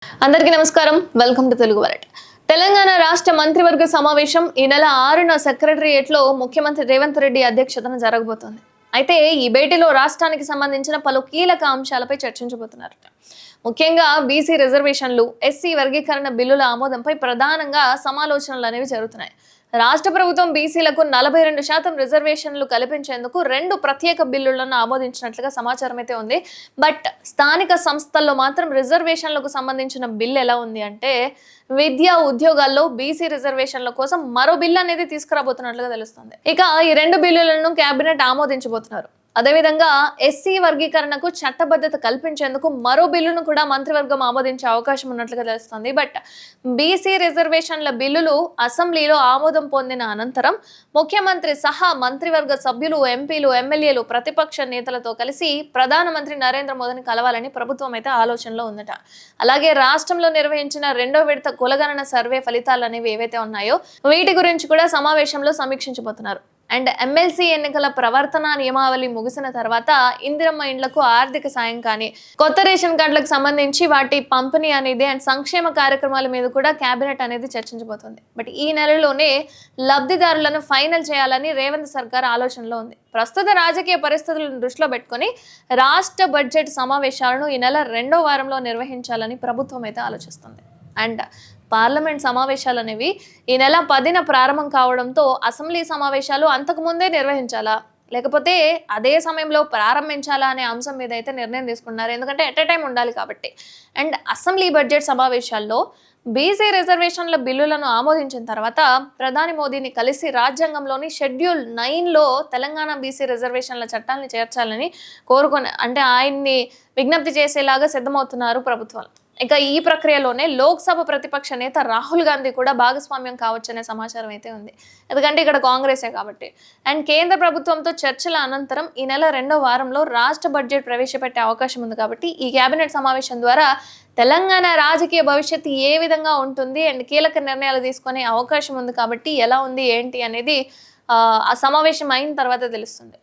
అందరికీ నమస్కారం. Welcome to Telugu world. Telangana రాష్ట్ర మంత్రివర్గ సమావేశం ఈ నెల 6న సెక్రటరియేట్లో ముఖ్యమంత్రి రేవంత్ రెడ్డి అధ్యక్షతన జరగబోతోంది. అయితే ఈ భేటీలో రాష్ట్రానికి సంబంధించిన పలు కీలక అంశాలపై చర్చించబోతున్నారు. ముఖ్యంగా బీసీ రిజర్వేషన్లు, ఎస్సీ వర్గీకరణ బిల్లుల ఆమోదంపై ప్రధానంగా సమాలోచనలు అనేవి జరుగుతున్నాయి. రాష్ట్ర ప్రభుత్వం బీసీలకు 42% రిజర్వేషన్లు కల్పించేందుకు 2 ప్రత్యేక బిల్లులను ఆమోదించినట్లుగా సమాచారం అయితే ఉంది. బట్ స్థానిక సంస్థల్లో మాత్రం రిజర్వేషన్లకు సంబంధించిన బిల్ ఎలా ఉంది అంటే, విద్యా ఉద్యోగాల్లో బీసీ రిజర్వేషన్ల కోసం మరో బిల్లు అనేది తీసుకురాబోతున్నట్లుగా తెలుస్తుంది. ఇక ఈ 2 బిల్లులను కేబినెట్ ఆమోదించబోతున్నారు. అదేవిధంగా ఎస్సీ వర్గీకరణకు చట్టబద్ధత కల్పించేందుకు మరో బిల్లును కూడా మంత్రివర్గం ఆమోదించే అవకాశం ఉన్నట్లుగా తెలుస్తుంది. బట్ బీసీ రిజర్వేషన్ల బిల్లులు అసెంబ్లీలో ఆమోదం పొందిన అనంతరం ముఖ్యమంత్రి సహా మంత్రివర్గ సభ్యులు, ఎంపీలు, ఎమ్మెల్యేలు ప్రతిపక్ష నేతలతో కలిసి ప్రధానమంత్రి నరేంద్ర మోదీని కలవాలని ప్రభుత్వం అయితే ఆలోచనలో ఉందట. అలాగే రాష్ట్రంలో నిర్వహించిన 2వ విడత కులగణన సర్వే ఫలితాలు అనేవి ఏవైతే ఉన్నాయో వీటి గురించి కూడా సమావేశంలో సమీక్షించబోతున్నారు. అండ్ ఎమ్మెల్సీ ఎన్నికల ప్రవర్తన నియమావళి ముగిసిన తర్వాత ఇందిరమ్మ ఇండ్లకు ఆర్థిక సాయం కానీ, కొత్త రేషన్ కార్డులకు సంబంధించి వాటి పంపిణీ అనేది అండ్ సంక్షేమ కార్యక్రమాల మీద కూడా కేబినెట్ అనేది చర్చించబోతుంది. బట్ ఈ నెలలోనే లబ్ధిదారులను ఫైనల్ చేయాలని రేవంత్ సర్కార్ ఆలోచనలో ఉంది. ప్రస్తుత రాజకీయ పరిస్థితులను దృష్టిలో పెట్టుకుని రాష్ట్ర బడ్జెట్ సమావేశాలను ఈ నెల 2వ వారంలో నిర్వహించాలని ప్రభుత్వం అయితే ఆలోచిస్తుంది. అండ్ పార్లమెంట్ సమావేశాలు అనేవి ఈ నెల 10న ప్రారంభం కావడంతో అసెంబ్లీ సమావేశాలు అంతకు ముందే నిర్వహించాలా, లేకపోతే అదే సమయంలో ప్రారంభించాలా అనే అంశం మీద అయితే నిర్ణయం తీసుకున్నారు. ఎందుకంటే ఎట్ ఎ టైం ఉండాలి కాబట్టి. అండ్ అసెంబ్లీ బడ్జెట్ సమావేశాల్లో బీసీ రిజర్వేషన్ల బిల్లులను ఆమోదించిన తర్వాత ప్రధాని మోదీని కలిసి రాజ్యాంగంలోని షెడ్యూల్ 9లో తెలంగాణ బీసీ రిజర్వేషన్ల చట్టాలను చేర్చాలని అంటే ఆయన్ని విజ్ఞప్తి చేసేలాగా సిద్ధమవుతున్నారు ప్రభుత్వాలు. ఇక ఈ ప్రక్రియలోనే లోక్సభ ప్రతిపక్ష నేత రాహుల్ గాంధీ కూడా భాగస్వామ్యం కావచ్చనే సమాచారం అయితే ఉంది. ఎందుకంటే ఇక్కడ కాంగ్రెసే కాబట్టి. అండ్ కేంద్ర ప్రభుత్వంతో చర్చల అనంతరం ఈ నెల 2వ వారంలో రాష్ట్ర బడ్జెట్ ప్రవేశపెట్టే అవకాశం ఉంది. కాబట్టి ఈ కేబినెట్ సమావేశం ద్వారా తెలంగాణ రాజకీయ భవిష్యత్తు ఏ విధంగా ఉంటుంది అండ్ కీలక నిర్ణయాలు తీసుకునే అవకాశం ఉంది. కాబట్టి ఎలా ఉంది ఏంటి అనేది ఆ సమావేశం అయిన తర్వాత తెలుస్తుంది.